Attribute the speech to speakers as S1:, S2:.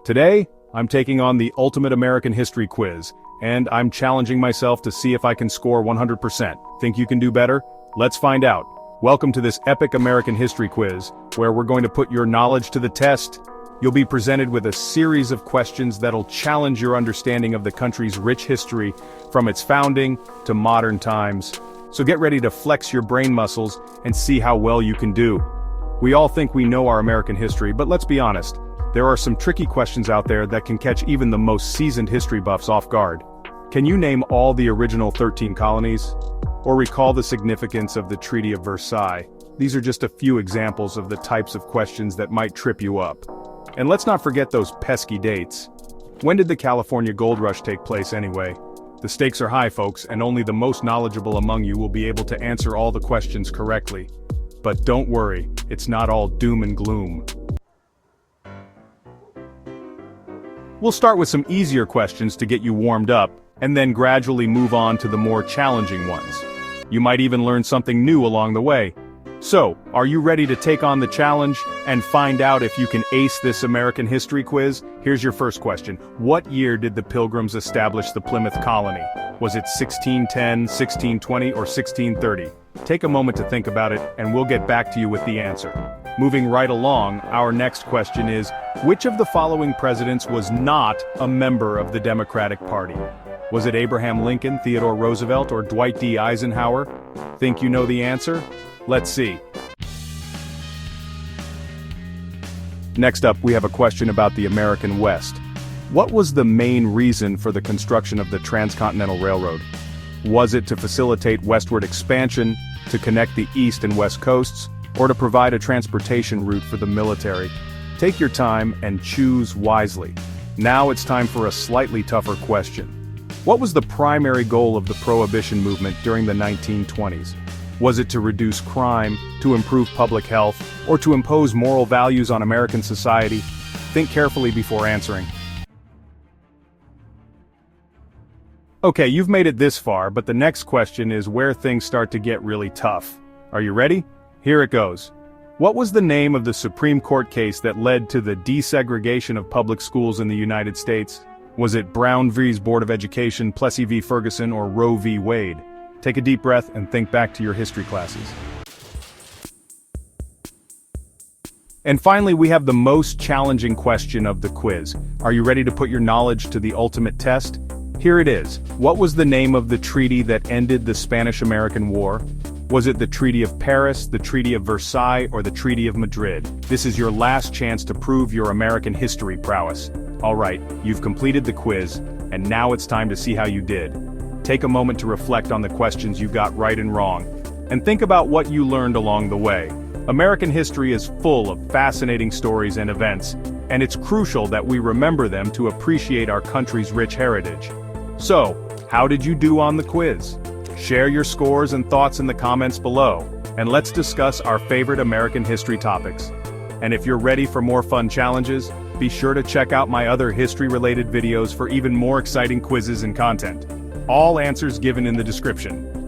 S1: Today, I'm taking on the ultimate American history quiz, and I'm challenging myself to see if I can score 100%. Think you can do better? Let's find out. Welcome to this epic American history quiz, where we're going to put your knowledge to the test. You'll be presented with a series of questions that'll challenge your understanding of the country's rich history, from its founding to modern times. So get ready to flex your brain muscles and see how well you can do. We all think we know our American history, but let's be honest. There are some tricky questions out there that can catch even the most seasoned history buffs off guard. Can you name all the original 13 colonies? Or recall the significance of the Treaty of Versailles? These are just a few examples of the types of questions that might trip you up. And let's not forget those pesky dates. When did the California Gold Rush take place anyway? The stakes are high, folks, and only the most knowledgeable among you will be able to answer all the questions correctly. But don't worry, it's not all doom and gloom. We'll start with some easier questions to get you warmed up, and then gradually move on to the more challenging ones. You might even learn something new along the way. So, are you ready to take on the challenge and find out if you can ace this American history quiz? Here's your first question. What year did the Pilgrims establish the Plymouth Colony? Was it 1610, 1620, or 1630? Take a moment to think about it, and we'll get back to you with the answer. Moving right along, our next question is, which of the following presidents was not a member of the Democratic Party? Was it Abraham Lincoln, Theodore Roosevelt, or Dwight D. Eisenhower? Think you know the answer? Let's see. Next up, we have a question about the American West. What was the main reason for the construction of the Transcontinental Railroad? Was it to facilitate westward expansion, to connect the east and west coasts, or to provide a transportation route for the military? Take your time and choose wisely. Now it's time for a slightly tougher question. What was the primary goal of the Prohibition movement during the 1920s? Was it to reduce crime, to improve public health, or to impose moral values on American society? Think carefully before answering. Okay, you've made it this far, but the next question is where things start to get really tough. Are you ready? Here it goes. What was the name of the Supreme Court case that led to the desegregation of public schools in the United States? Was it Brown v. Board of Education, Plessy v. Ferguson, or Roe v. Wade? Take a deep breath and think back to your history classes. And finally, we have the most challenging question of the quiz. Are you ready to put your knowledge to the ultimate test? Here it is. What was the name of the treaty that ended the Spanish-American War? Was it the Treaty of Paris, the Treaty of Versailles, or the Treaty of Madrid? This is your last chance to prove your American history prowess. Alright, you've completed the quiz, and now it's time to see how you did. Take a moment to reflect on the questions you got right and wrong, and think about what you learned along the way. American history is full of fascinating stories and events, and it's crucial that we remember them to appreciate our country's rich heritage. So, how did you do on the quiz? Share your scores and thoughts in the comments below, and let's discuss our favorite American history topics. And if you're ready for more fun challenges, be sure to check out my other history-related videos for even more exciting quizzes and content. All answers given in the description.